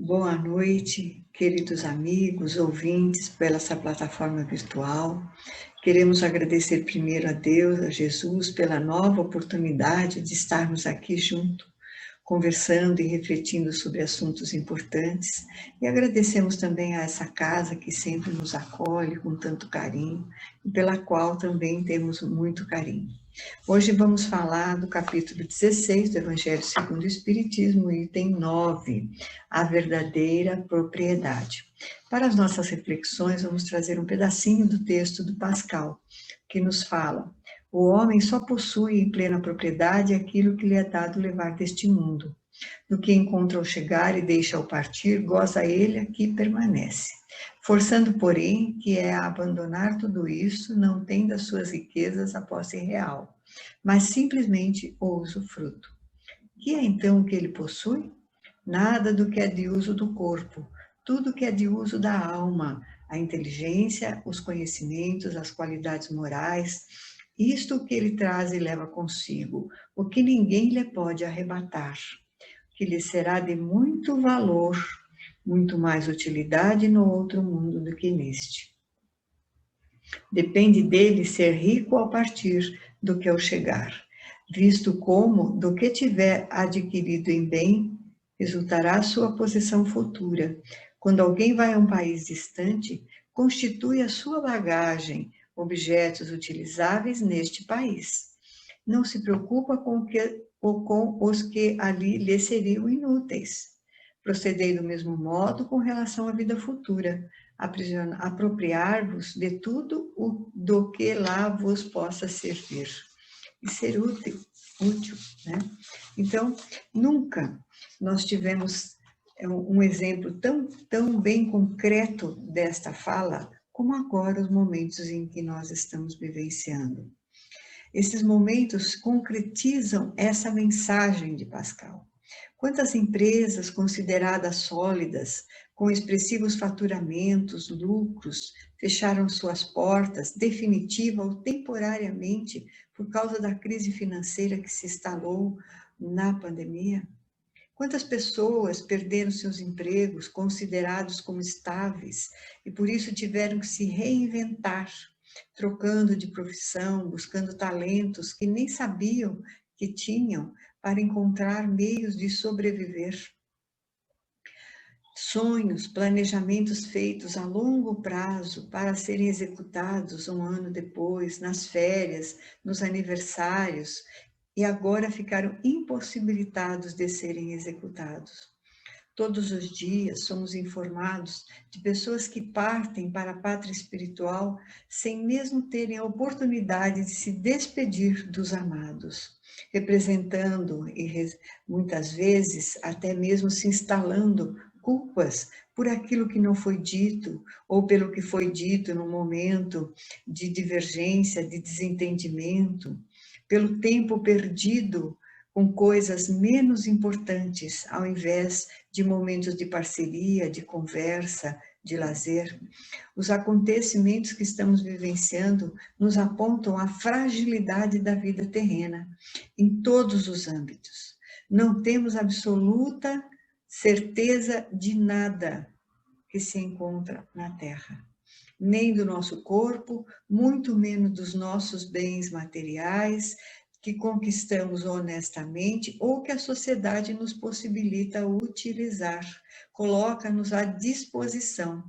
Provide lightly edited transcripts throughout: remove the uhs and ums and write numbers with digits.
Boa noite, queridos amigos, ouvintes, pela essa plataforma virtual. Queremos agradecer primeiro a Deus, a Jesus, pela nova oportunidade de estarmos aqui juntos, conversando e refletindo sobre assuntos importantes. E agradecemos também a essa casa que sempre nos acolhe com tanto carinho e pela qual também temos muito carinho. Hoje vamos falar do capítulo 16 do Evangelho segundo o Espiritismo, item 9, a verdadeira propriedade. Para as nossas reflexões, vamos trazer um pedacinho do texto do Pascal, que nos fala: o homem só possui em plena propriedade aquilo que lhe é dado levar deste mundo. Do que encontra ao chegar e deixa ao partir, goza ele aqui permanece. Forçando, porém, que é a abandonar tudo isso, não tem das suas riquezas a posse real, mas simplesmente o usufruto. Que é então o que ele possui? Nada do que é de uso do corpo, tudo que é de uso da alma, a inteligência, os conhecimentos, as qualidades morais, isto que ele traz e leva consigo, o que ninguém lhe pode arrebatar, que lhe será de muito valor, muito mais utilidade no outro mundo do que neste. Depende dele ser rico ao partir do que ao chegar, visto como, do que tiver adquirido em bem, resultará sua posição futura. Quando alguém vai a um país distante, constitui a sua bagagem objetos utilizáveis neste país. Não se preocupa com os que ali lhe seriam inúteis. Procedei do mesmo modo com relação à vida futura, apropriar-vos de tudo do que lá vos possa servir e ser útil, né? Então, nunca nós tivemos um exemplo tão bem concreto desta fala como agora os momentos em que nós estamos vivenciando. Esses momentos concretizam essa mensagem de Pascal. Quantas empresas consideradas sólidas, com expressivos faturamentos, lucros, fecharam suas portas definitiva ou temporariamente por causa da crise financeira que se instalou na pandemia? Quantas pessoas perderam seus empregos considerados como estáveis e por isso tiveram que se reinventar, trocando de profissão, buscando talentos que nem sabiam que tinham para encontrar meios de sobreviver? Sonhos, planejamentos feitos a longo prazo para serem executados um ano depois, nas férias, nos aniversários, e agora ficaram impossibilitados de serem executados. Todos os dias somos informados de pessoas que partem para a pátria espiritual sem mesmo terem a oportunidade de se despedir dos amados, representando e muitas vezes até mesmo se instalando culpas por aquilo que não foi dito ou pelo que foi dito no momento de divergência, de desentendimento, pelo tempo perdido com coisas menos importantes, ao invés de momentos de parceria, de conversa, de lazer. Os acontecimentos que estamos vivenciando nos apontam a fragilidade da vida terrena, em todos os âmbitos. Não temos absoluta certeza de nada que se encontra na Terra, nem do nosso corpo, muito menos dos nossos bens materiais, que conquistamos honestamente ou que a sociedade nos possibilita utilizar, coloca-nos à disposição.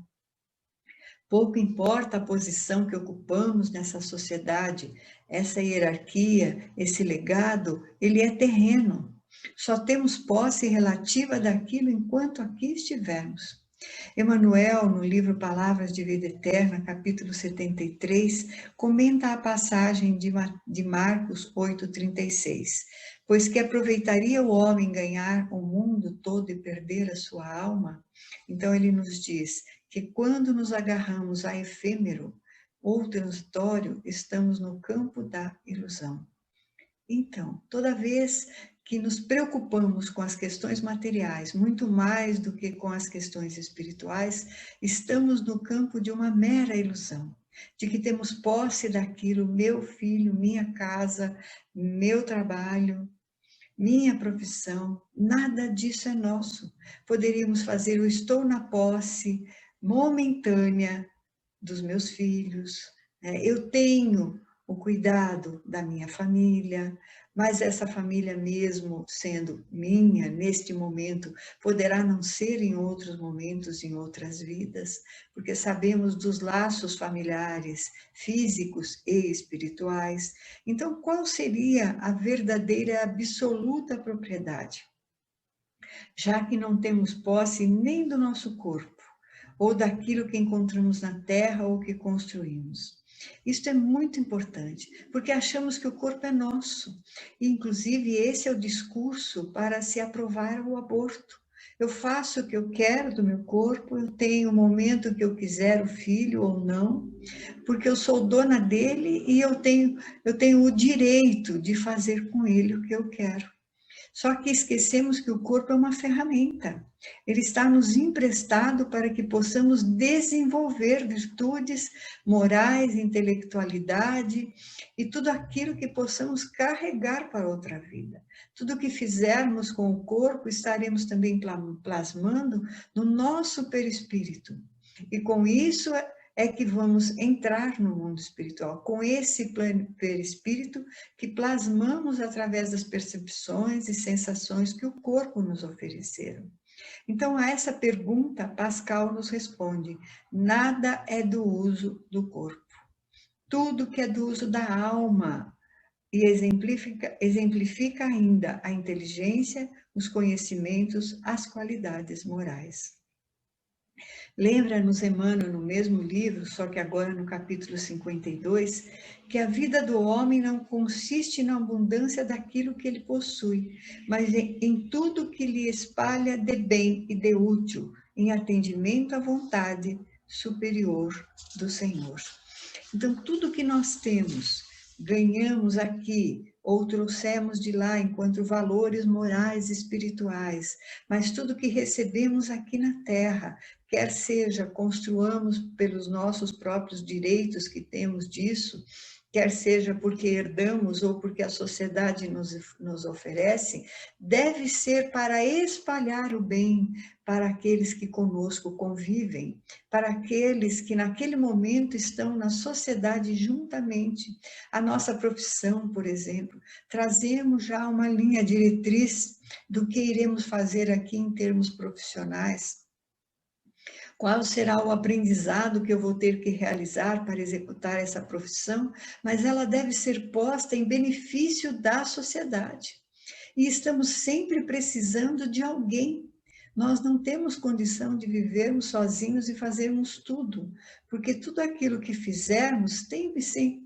Pouco importa a posição que ocupamos nessa sociedade, essa hierarquia, esse legado, ele é terreno. Só temos posse relativa daquilo enquanto aqui estivermos. Emmanuel, no livro Palavras de Vida Eterna, capítulo 73, comenta a passagem de Marcos 8,36. Pois que aproveitaria o homem ganhar o mundo todo e perder a sua alma? Então ele nos diz que quando nos agarramos a efêmero ou transitório, estamos no campo da ilusão. Então, toda vez que nos preocupamos com as questões materiais, muito mais do que com as questões espirituais, estamos no campo de uma mera ilusão, de que temos posse daquilo, meu filho, minha casa, meu trabalho, minha profissão, nada disso é nosso. Poderíamos fazer o estou na posse momentânea dos meus filhos, né? Eu tenho o cuidado da minha família, mas essa família mesmo sendo minha, neste momento, poderá não ser em outros momentos, em outras vidas, porque sabemos dos laços familiares, físicos e espirituais. Então, qual seria a verdadeira absoluta propriedade? Já que não temos posse nem do nosso corpo, ou daquilo que encontramos na terra ou que construímos. Isso é muito importante, porque achamos que o corpo é nosso. E, inclusive, esse é o discurso para se aprovar o aborto. Eu faço o que eu quero do meu corpo, eu tenho o momento que eu quiser o filho ou não, porque eu sou dona dele e eu tenho o direito de fazer com ele o que eu quero. Só que esquecemos que o corpo é uma ferramenta. Ele está nos emprestado para que possamos desenvolver virtudes morais, intelectualidade e tudo aquilo que possamos carregar para outra vida. Tudo que fizermos com o corpo estaremos também plasmando no nosso perispírito. E com isso é que vamos entrar no mundo espiritual, com esse perispírito que plasmamos através das percepções e sensações que o corpo nos ofereceram. Então, a essa pergunta, Pascal nos responde: nada é do uso do corpo. Tudo que é do uso da alma e exemplifica ainda a inteligência, os conhecimentos, as qualidades morais. Lembra-nos Emmanuel, no mesmo livro, só que agora no capítulo 52, que a vida do homem não consiste na abundância daquilo que ele possui, mas em tudo que lhe espalha de bem e de útil, em atendimento à vontade superior do Senhor. Então, tudo que nós temos, ganhamos aqui, ou trouxemos de lá enquanto valores morais e espirituais, mas tudo que recebemos aqui na Terra, quer seja construamos pelos nossos próprios direitos que temos disso, quer seja porque herdamos ou porque a sociedade nos oferece, deve ser para espalhar o bem para aqueles que conosco convivem, para aqueles que naquele momento estão na sociedade juntamente. A nossa profissão, por exemplo, trazemos já uma linha diretriz do que iremos fazer aqui em termos profissionais. Qual será o aprendizado que eu vou ter que realizar para executar essa profissão, mas ela deve ser posta em benefício da sociedade. E estamos sempre precisando de alguém. Nós não temos condição de vivermos sozinhos e fazermos tudo, porque tudo aquilo que fizermos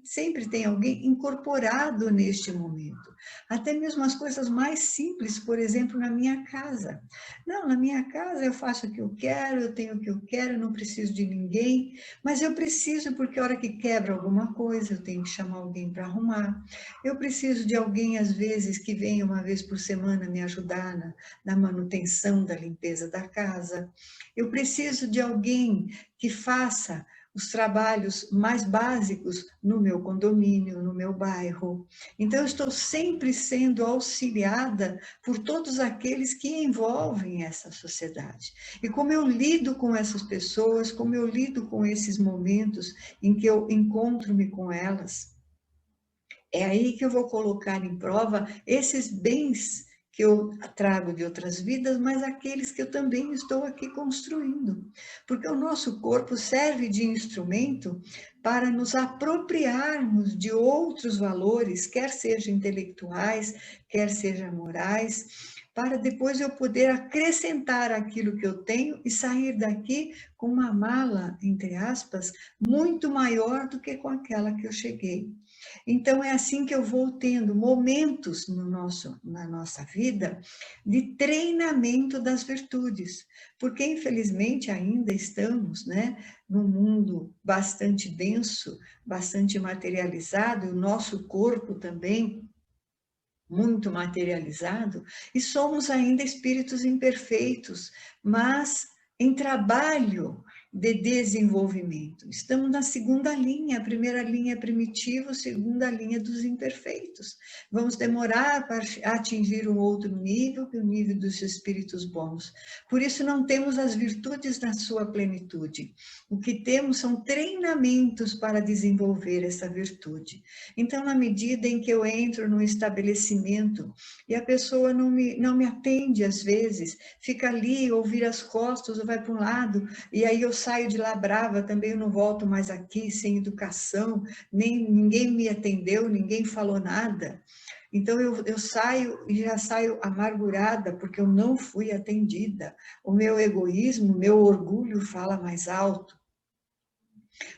sempre tem alguém incorporado neste momento. Até mesmo as coisas mais simples, por exemplo, na minha casa. Não, na minha casa eu faço o que eu quero, eu tenho o que eu quero, eu não preciso de ninguém, mas eu preciso porque a hora que quebra alguma coisa, eu tenho que chamar alguém para arrumar. Eu preciso de alguém, às vezes, que venha uma vez por semana me ajudar na manutenção da limpeza da casa. Eu preciso de alguém que faça os trabalhos mais básicos no meu condomínio, no meu bairro. Então, eu estou sempre sendo auxiliada por todos aqueles que envolvem essa sociedade. E como eu lido com essas pessoas, como eu lido com esses momentos em que eu encontro-me com elas, é aí que eu vou colocar em prova esses bens que eu trago de outras vidas, mas aqueles que eu também estou aqui construindo. Porque o nosso corpo serve de instrumento para nos apropriarmos de outros valores, quer sejam intelectuais, quer sejam morais, para depois eu poder acrescentar aquilo que eu tenho e sair daqui com uma mala, entre aspas, muito maior do que com aquela que eu cheguei. Então, é assim que eu vou tendo momentos na nossa vida de treinamento das virtudes, porque infelizmente ainda estamos, né, num mundo bastante denso, bastante materializado, o nosso corpo também muito materializado, e somos ainda espíritos imperfeitos, mas em trabalho de desenvolvimento. Estamos na segunda linha, a primeira linha é primitivo, a segunda linha dos imperfeitos. Vamos demorar para atingir um outro nível, que é o nível dos espíritos bons. Por isso não temos as virtudes na sua plenitude. O que temos são treinamentos para desenvolver essa virtude. Então, na medida em que eu entro num estabelecimento e a pessoa não me atende às vezes, fica ali, ou vira as costas, ou vai para um lado, e aí eu saio de lá brava, também eu não volto mais aqui, sem educação, nem ninguém me atendeu, ninguém falou nada. Então eu saio e já saio amargurada, porque eu não fui atendida. O meu egoísmo, o meu orgulho fala mais alto.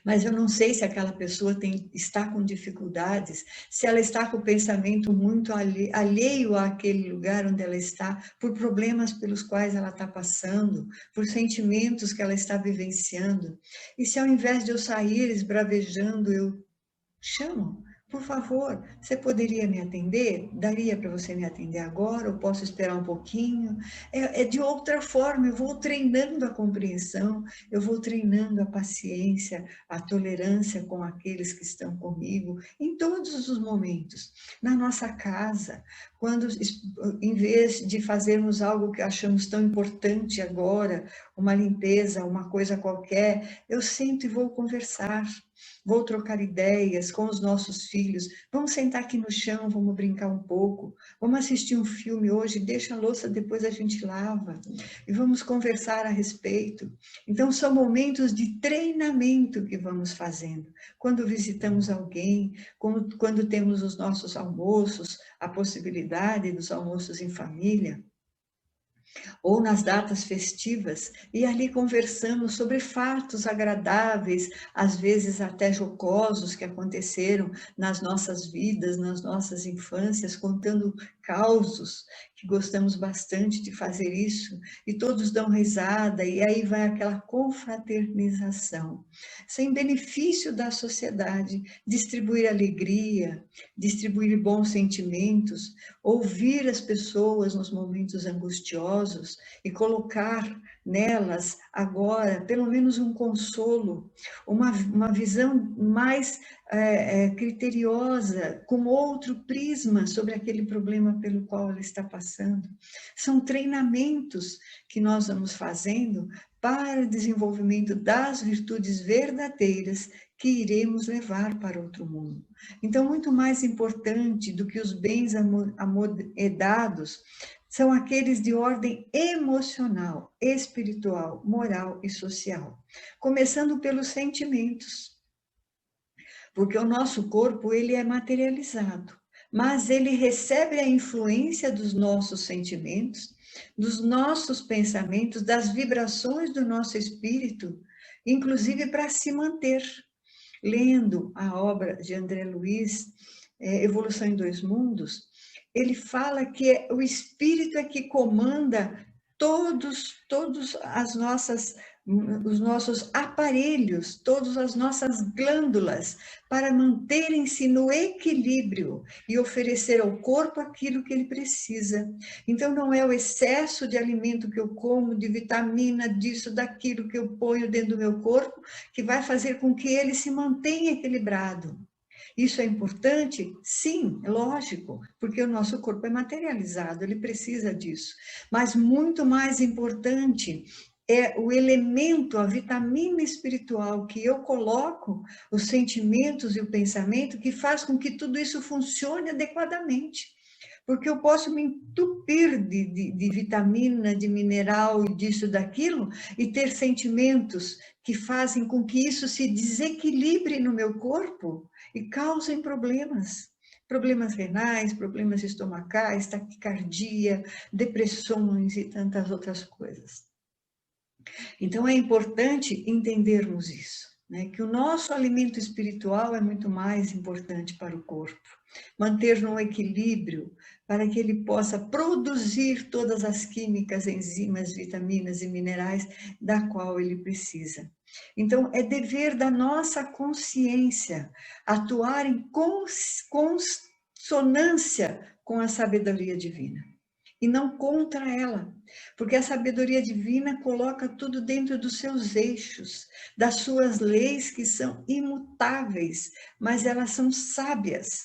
Mas eu não sei se aquela pessoa está com dificuldades, se ela está com o pensamento muito alheio àquele lugar onde ela está, por problemas pelos quais ela está passando, por sentimentos que ela está vivenciando. E se ao invés de eu sair esbravejando, eu chamo, por favor, você poderia me atender? Daria para você me atender agora? Ou posso esperar um pouquinho? É de outra forma, eu vou treinando a compreensão, eu vou treinando a paciência, a tolerância com aqueles que estão comigo, em todos os momentos. Na nossa casa, quando, em vez de fazermos algo que achamos tão importante agora, uma limpeza, uma coisa qualquer, eu sento e vou conversar. Vou trocar ideias com os nossos filhos. Vamos sentar aqui no chão, vamos brincar um pouco. Vamos assistir um filme hoje, deixa a louça, depois a gente lava. E vamos conversar a respeito. Então, são momentos de treinamento que vamos fazendo. Quando visitamos alguém, quando temos os nossos almoços, a possibilidade dos almoços em família, ou nas datas festivas, e ali conversamos sobre fatos agradáveis, às vezes até jocosos, que aconteceram nas nossas vidas, nas nossas infâncias, contando causos, que gostamos bastante de fazer isso, e todos dão risada, e aí vai aquela confraternização. Sem benefício da sociedade, distribuir alegria, distribuir bons sentimentos, ouvir as pessoas nos momentos angustiosos e colocar nelas agora pelo menos um consolo, uma visão mais criteriosa, com outro prisma sobre aquele problema pelo qual ela está passando. São treinamentos que nós vamos fazendo para o desenvolvimento das virtudes verdadeiras que iremos levar para outro mundo. Então, muito mais importante do que os bens amoedados são aqueles de ordem emocional, espiritual, moral e social, começando pelos sentimentos, porque o nosso corpo ele é materializado, mas ele recebe a influência dos nossos sentimentos, dos nossos pensamentos, das vibrações do nosso espírito, inclusive para se manter. Lendo a obra de André Luiz, Evolução em Dois Mundos, ele fala que o espírito é que comanda todos os nossos aparelhos, todas as nossas glândulas, para manterem-se no equilíbrio e oferecer ao corpo aquilo que ele precisa. Então, não é o excesso de alimento que eu como, de vitamina, disso, daquilo que eu ponho dentro do meu corpo, que vai fazer com que ele se mantenha equilibrado. Isso é importante? Sim, é lógico, porque o nosso corpo é materializado, ele precisa disso. Mas muito mais importante é o elemento, a vitamina espiritual que eu coloco, os sentimentos e o pensamento, que faz com que tudo isso funcione adequadamente. Porque eu posso me entupir de vitamina, de mineral, disso, daquilo, e ter sentimentos que fazem com que isso se desequilibre no meu corpo e causem problemas. Problemas renais, problemas estomacais, taquicardia, depressões e tantas outras coisas. Então, é importante entendermos isso, né? Que o nosso alimento espiritual é muito mais importante para o corpo. Manter um equilíbrio para que ele possa produzir todas as químicas, enzimas, vitaminas e minerais da qual ele precisa. Então, é dever da nossa consciência atuar em consonância com a sabedoria divina. e não contra ela, porque a sabedoria divina coloca tudo dentro dos seus eixos, das suas leis que são imutáveis, mas elas são sábias.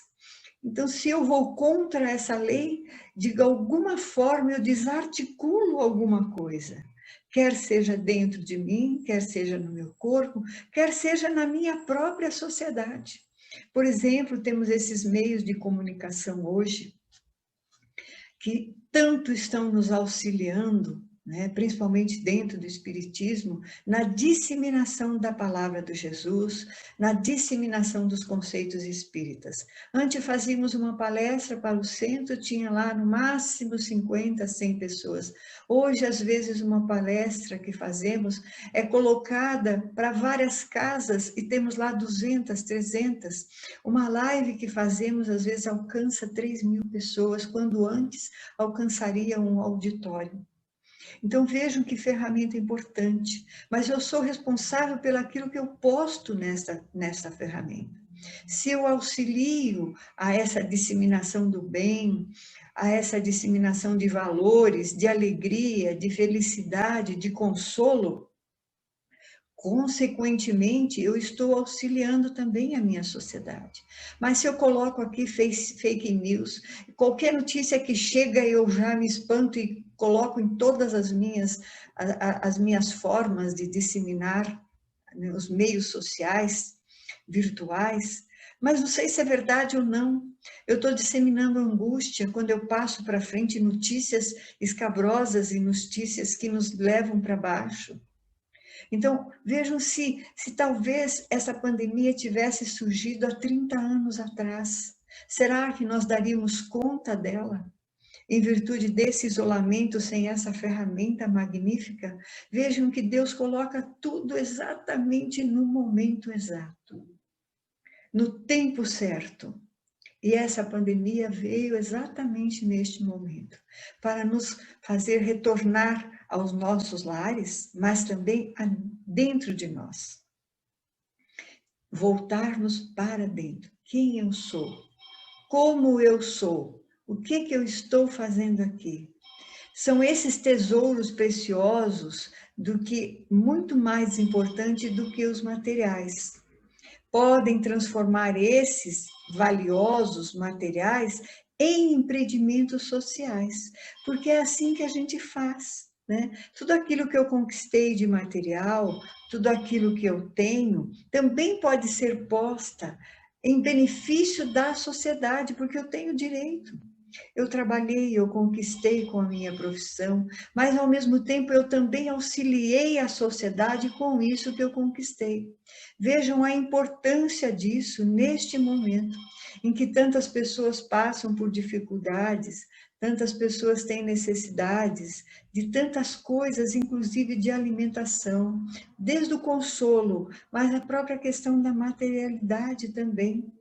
Então, se eu vou contra essa lei, de alguma forma eu desarticulo alguma coisa, quer seja dentro de mim, quer seja no meu corpo, quer seja na minha própria sociedade. Por exemplo, temos esses meios de comunicação hoje, que tanto estão nos auxiliando, né, principalmente dentro do Espiritismo, na disseminação da palavra de Jesus, na disseminação dos conceitos espíritas. Antes fazíamos uma palestra para o centro, tinha lá no máximo 50, 100 pessoas. Hoje, às vezes, uma palestra que fazemos é colocada para várias casas e temos lá 200, 300. Uma live que fazemos, às vezes, alcança 3.000 pessoas, quando antes alcançaria um auditório. Então vejam que ferramenta importante, mas eu sou responsável pelaquilo que eu posto nesta ferramenta. Se eu auxilio a essa disseminação do bem, a essa disseminação de valores, de alegria, de felicidade, de consolo, consequentemente, eu estou auxiliando também a minha sociedade. Mas se eu coloco aqui fake news, qualquer notícia que chega eu já me espanto e coloco em todas as minhas formas de disseminar, né, os meios sociais, virtuais, mas não sei se é verdade ou não. Eu estou disseminando angústia quando eu passo para frente notícias escabrosas e notícias que nos levam para baixo. Então, vejam se talvez essa pandemia tivesse surgido há 30 anos atrás. Será que nós daríamos conta dela? Em virtude desse isolamento, sem essa ferramenta magnífica? Vejam que Deus coloca tudo exatamente no momento exato, no tempo certo. E essa pandemia veio exatamente neste momento, para nos fazer retornar aos nossos lares, mas também dentro de nós. Voltarmos para dentro. Quem eu sou? Como eu sou? O que eu estou fazendo aqui? São esses tesouros preciosos do que muito mais importante do que os materiais. Podem transformar esses valiosos materiais em empreendimentos sociais, porque é assim que a gente faz, né? Tudo aquilo que eu conquistei de material, tudo aquilo que eu tenho, também pode ser posta em benefício da sociedade, porque eu tenho direito. Eu trabalhei, eu conquistei com a minha profissão, mas ao mesmo tempo eu também auxiliei a sociedade com isso que eu conquistei. Vejam a importância disso neste momento, em que tantas pessoas passam por dificuldades, tantas pessoas têm necessidades de tantas coisas, inclusive de alimentação, desde o consolo, mas a própria questão da materialidade também,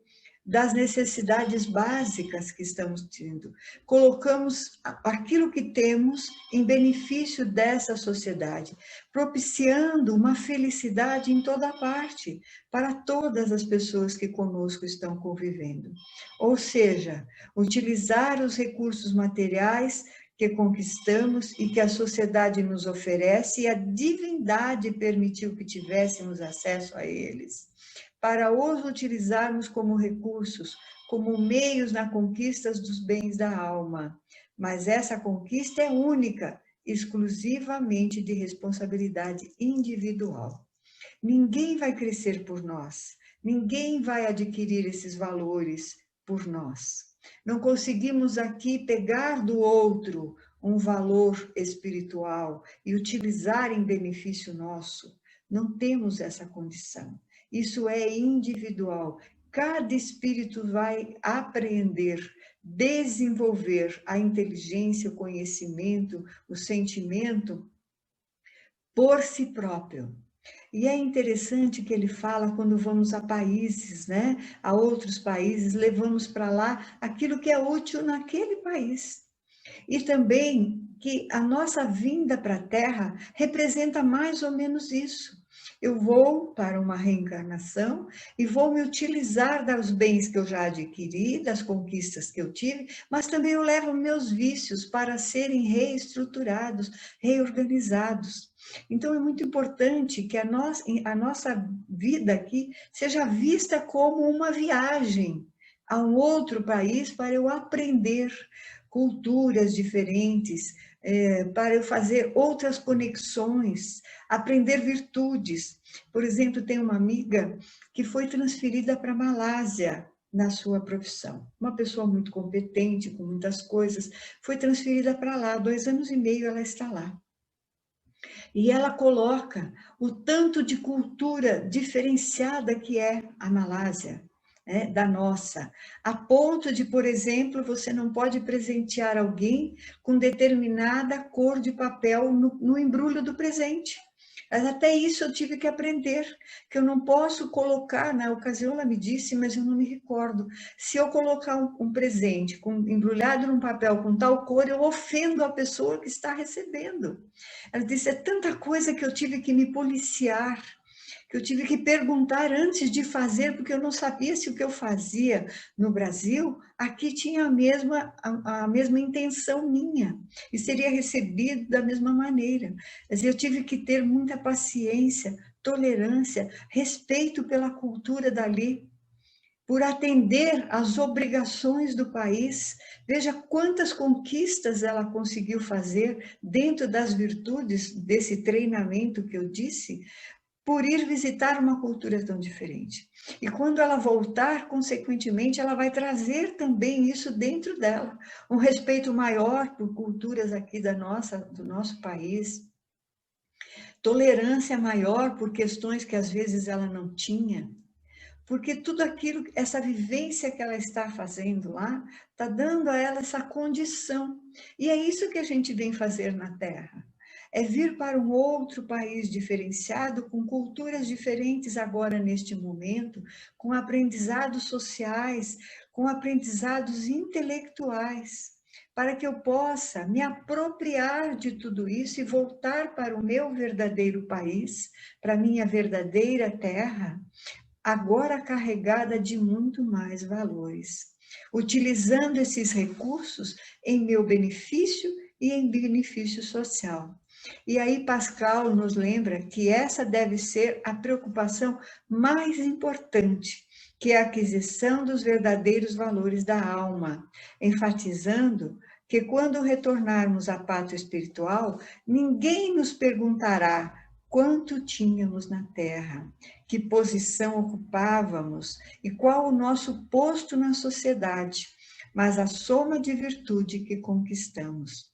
das necessidades básicas que estamos tendo. Colocamos aquilo que temos em benefício dessa sociedade, propiciando uma felicidade em toda parte, para todas as pessoas que conosco estão convivendo. Ou seja, utilizar os recursos materiais que conquistamos e que a sociedade nos oferece, e a divindade permitiu que tivéssemos acesso a eles, para os utilizarmos como recursos, como meios na conquista dos bens da alma. Mas essa conquista é única, exclusivamente de responsabilidade individual. Ninguém vai crescer por nós, ninguém vai adquirir esses valores por nós. Não conseguimos aqui pegar do outro um valor espiritual e utilizar em benefício nosso. Não temos essa condição. Isso é individual. Cada espírito vai aprender, desenvolver a inteligência, o conhecimento, o sentimento por si próprio. E é interessante que ele fala quando vamos a países, né? A outros países, levamos para lá aquilo que é útil naquele país. E também que a nossa vinda para a Terra representa mais ou menos isso. Eu vou para uma reencarnação e vou me utilizar dos bens que eu já adquiri, das conquistas que eu tive, mas também eu levo meus vícios para serem reestruturados, reorganizados. Então é muito importante que a nossa vida aqui seja vista como uma viagem a um outro país para eu aprender culturas diferentes, para eu fazer outras conexões, aprender virtudes. Por exemplo, tem uma amiga que foi transferida para a Malásia na sua profissão. Uma pessoa muito competente, com muitas coisas, foi transferida para lá. 2 anos e meio ela está lá. E ela coloca o tanto de cultura diferenciada que é a Malásia, né, da nossa, a ponto de, por exemplo, você não pode presentear alguém com determinada cor de papel no embrulho do presente. Mas até isso eu tive que aprender, que eu não posso colocar, na ocasião ela me disse, mas eu não me recordo, se eu colocar um presente embrulhado num papel com tal cor, eu ofendo a pessoa que está recebendo. Ela disse, é tanta coisa que eu tive que me policiar, que eu tive que perguntar antes de fazer, porque eu não sabia se o que eu fazia no Brasil, aqui tinha a mesma intenção minha, e seria recebido da mesma maneira. Quer dizer, eu tive que ter muita paciência, tolerância, respeito pela cultura dali, por atender às obrigações do país. Veja quantas conquistas ela conseguiu fazer dentro das virtudes desse treinamento que eu disse, por ir visitar uma cultura tão diferente. E quando ela voltar, consequentemente, ela vai trazer também isso dentro dela, um respeito maior por culturas aqui do nosso país, tolerância maior por questões que às vezes ela não tinha, porque tudo aquilo, essa vivência que ela está fazendo lá, está dando a ela essa condição. E é isso que a gente vem fazer na Terra. É vir para um outro país diferenciado, com culturas diferentes agora neste momento, com aprendizados sociais, com aprendizados intelectuais, para que eu possa me apropriar de tudo isso e voltar para o meu verdadeiro país, para a minha verdadeira terra, agora carregada de muito mais valores, utilizando esses recursos em meu benefício e em benefício social. E aí Pascal nos lembra que essa deve ser a preocupação mais importante, que é a aquisição dos verdadeiros valores da alma, enfatizando que quando retornarmos à pátria espiritual, ninguém nos perguntará quanto tínhamos na Terra, que posição ocupávamos e qual o nosso posto na sociedade, mas a soma de virtude que conquistamos.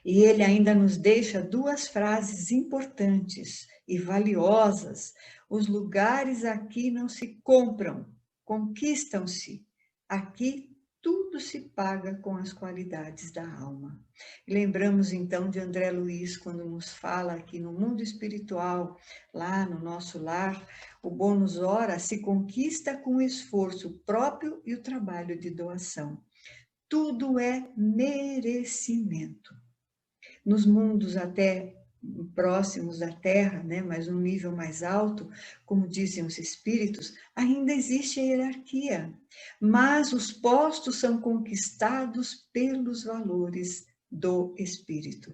E ele ainda nos deixa 2 frases importantes e valiosas. Os lugares aqui não se compram, conquistam-se. Aqui tudo se paga com as qualidades da alma. E lembramos então de André Luiz, quando nos fala que no mundo espiritual, lá no nosso lar, o bônus hora se conquista com o esforço próprio e o trabalho de doação. Tudo é merecimento. Nos mundos até próximos da Terra, né, mas um nível mais alto, como dizem os espíritos, ainda existe a hierarquia, mas os postos são conquistados pelos valores do espírito,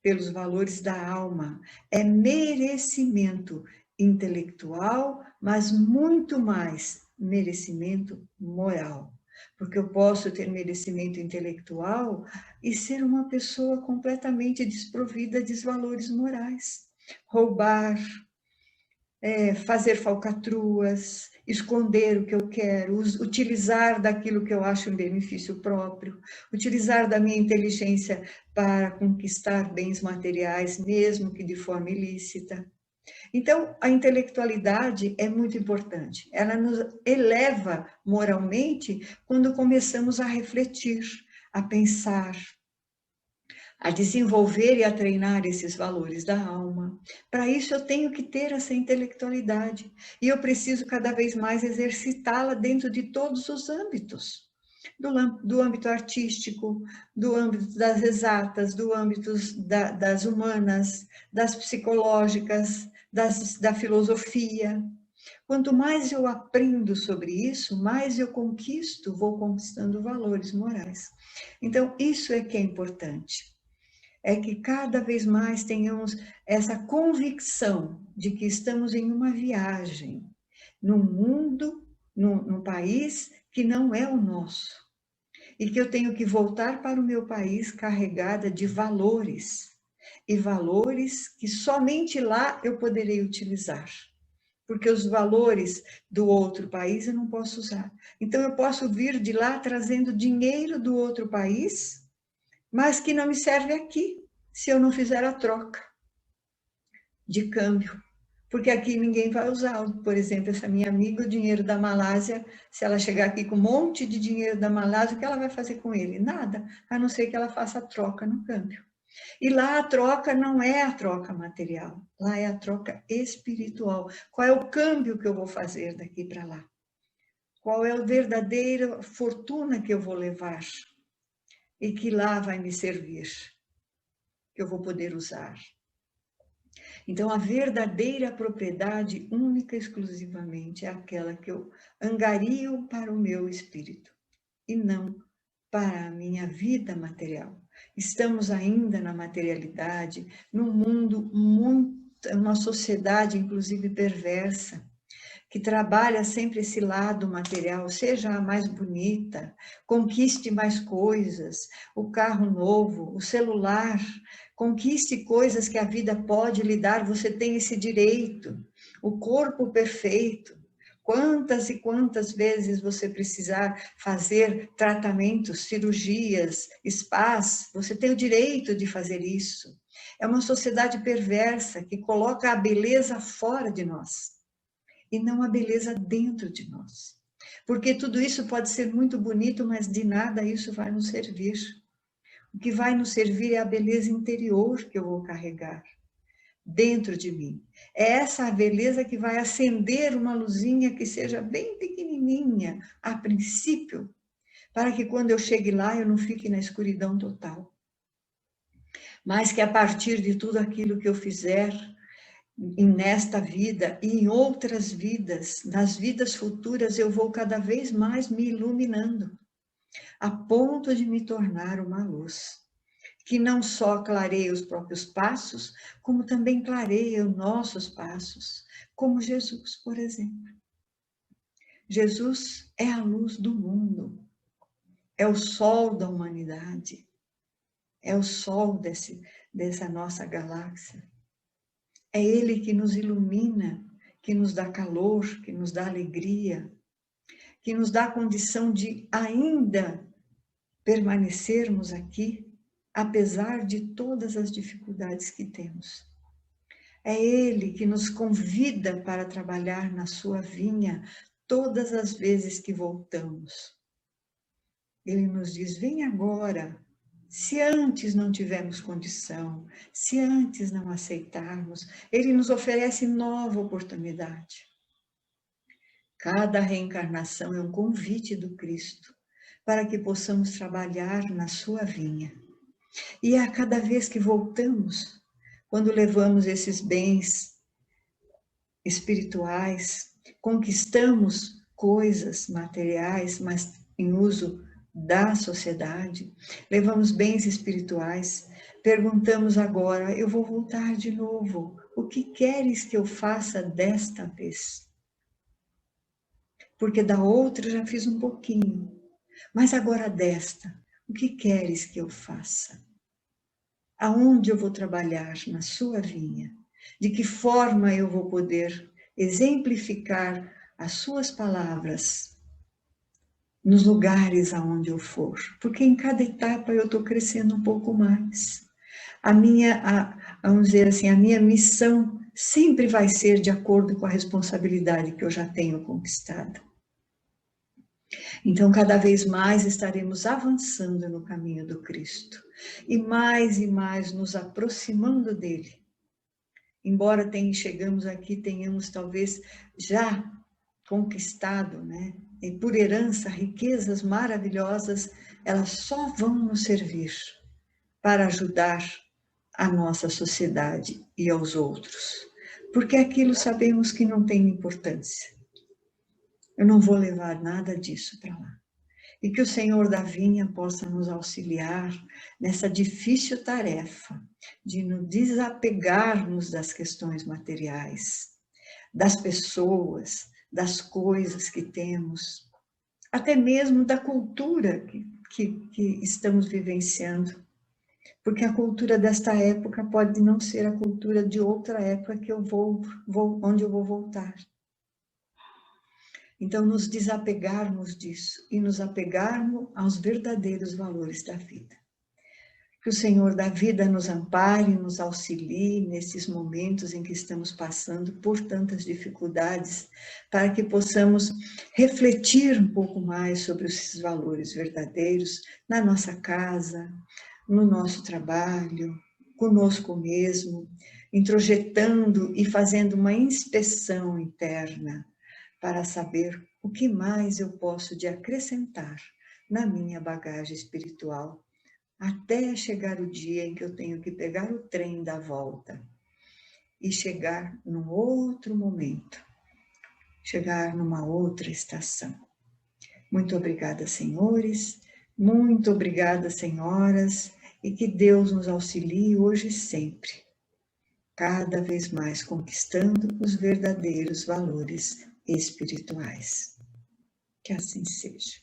pelos valores da alma. É merecimento intelectual, mas muito mais merecimento moral. Porque eu posso ter merecimento intelectual e ser uma pessoa completamente desprovida de valores morais. Roubar, fazer falcatruas, esconder o que eu quero, utilizar daquilo que eu acho em benefício próprio, utilizar da minha inteligência para conquistar bens materiais, mesmo que de forma ilícita. Então, a intelectualidade é muito importante. Ela nos eleva moralmente quando começamos a refletir, a pensar, a desenvolver e a treinar esses valores da alma. Para isso, eu tenho que ter essa intelectualidade. E eu preciso cada vez mais exercitá-la dentro de todos os âmbitos. do âmbito artístico, do âmbito das exatas, do âmbito das humanas, das psicológicas, da filosofia. Quanto mais eu aprendo sobre isso, mais eu vou conquistando valores morais. Então, isso é que é importante. É que cada vez mais tenhamos essa convicção de que estamos em uma viagem, num mundo, num país que não é o nosso. E que eu tenho que voltar para o meu país carregada de valores. E valores que somente lá eu poderei utilizar. Porque os valores do outro país eu não posso usar. Então eu posso vir de lá trazendo dinheiro do outro país, mas que não me serve aqui, se eu não fizer a troca de câmbio. Porque aqui ninguém vai usar, por exemplo, essa minha amiga, o dinheiro da Malásia, se ela chegar aqui com um monte de dinheiro da Malásia, o que ela vai fazer com ele? Nada, a não ser que ela faça a troca no câmbio. E lá a troca não é a troca material, lá é a troca espiritual. Qual é o câmbio que eu vou fazer daqui para lá? Qual é a verdadeira fortuna que eu vou levar e que lá vai me servir, que eu vou poder usar? Então, a verdadeira propriedade, única e exclusivamente, é aquela que eu angario para o meu espírito e não para a minha vida material. Estamos ainda na materialidade, num mundo uma sociedade inclusive perversa, que trabalha sempre esse lado material, seja a mais bonita, conquiste mais coisas, o carro novo, o celular, conquiste coisas que a vida pode lhe dar, você tem esse direito, o corpo perfeito. Quantas e quantas vezes você precisar fazer tratamentos, cirurgias, spas, você tem o direito de fazer isso. É uma sociedade perversa que coloca a beleza fora de nós e não a beleza dentro de nós. Porque tudo isso pode ser muito bonito, mas de nada isso vai nos servir. O que vai nos servir é a beleza interior que eu vou carregar dentro de mim. É essa beleza que vai acender uma luzinha que seja bem pequenininha, a princípio, para que quando eu chegue lá eu não fique na escuridão total. Mas que a partir de tudo aquilo que eu fizer, nesta vida e em outras vidas, nas vidas futuras, eu vou cada vez mais me iluminando, a ponto de me tornar uma luz, que não só clareia os próprios passos, como também clareia os nossos passos, como Jesus, por exemplo. Jesus é a luz do mundo, é o sol da humanidade, é o sol dessa nossa galáxia. É Ele que nos ilumina, que nos dá calor, que nos dá alegria, que nos dá a condição de ainda permanecermos aqui, apesar de todas as dificuldades que temos. É Ele que nos convida para trabalhar na sua vinha todas as vezes que voltamos. Ele nos diz, vem agora. Se antes não tivermos condição, se antes não aceitarmos, Ele nos oferece nova oportunidade. Cada reencarnação é um convite do Cristo para que possamos trabalhar na sua vinha. E a cada vez que voltamos, quando levamos esses bens espirituais, conquistamos coisas materiais, mas em uso da sociedade, levamos bens espirituais, perguntamos agora, eu vou voltar de novo, o que queres que eu faça desta vez? Porque da outra eu já fiz um pouquinho, mas agora desta, o que queres que eu faça? Aonde eu vou trabalhar na sua vinha? De que forma eu vou poder exemplificar as suas palavras nos lugares aonde eu for, porque em cada etapa eu estou crescendo um pouco mais. Vamos dizer assim, a minha missão sempre vai ser de acordo com a responsabilidade que eu já tenho conquistada. Então, cada vez mais estaremos avançando no caminho do Cristo e mais nos aproximando dele. Embora chegamos aqui, tenhamos talvez já conquistado, né, e por herança, riquezas maravilhosas, elas só vão nos servir para ajudar a nossa sociedade e aos outros. Porque aquilo sabemos que não tem importância. Eu não vou levar nada disso para lá. E que o Senhor da Vinha possa nos auxiliar nessa difícil tarefa de nos desapegarmos das questões materiais, das pessoas, das coisas que temos, até mesmo da cultura que estamos vivenciando. Porque a cultura desta época pode não ser a cultura de outra época que onde eu vou voltar. Então, nos desapegarmos disso e nos apegarmos aos verdadeiros valores da vida. Que o Senhor da vida nos ampare, nos auxilie nesses momentos em que estamos passando por tantas dificuldades, para que possamos refletir um pouco mais sobre esses valores verdadeiros na nossa casa, no nosso trabalho, conosco mesmo, introjetando e fazendo uma inspeção interna, para saber o que mais eu posso de acrescentar na minha bagagem espiritual, até chegar o dia em que eu tenho que pegar o trem da volta e chegar num outro momento, chegar numa outra estação. Muito obrigada, senhores, muito obrigada, senhoras, e que Deus nos auxilie hoje e sempre, cada vez mais conquistando os verdadeiros valores espirituais. Que assim seja.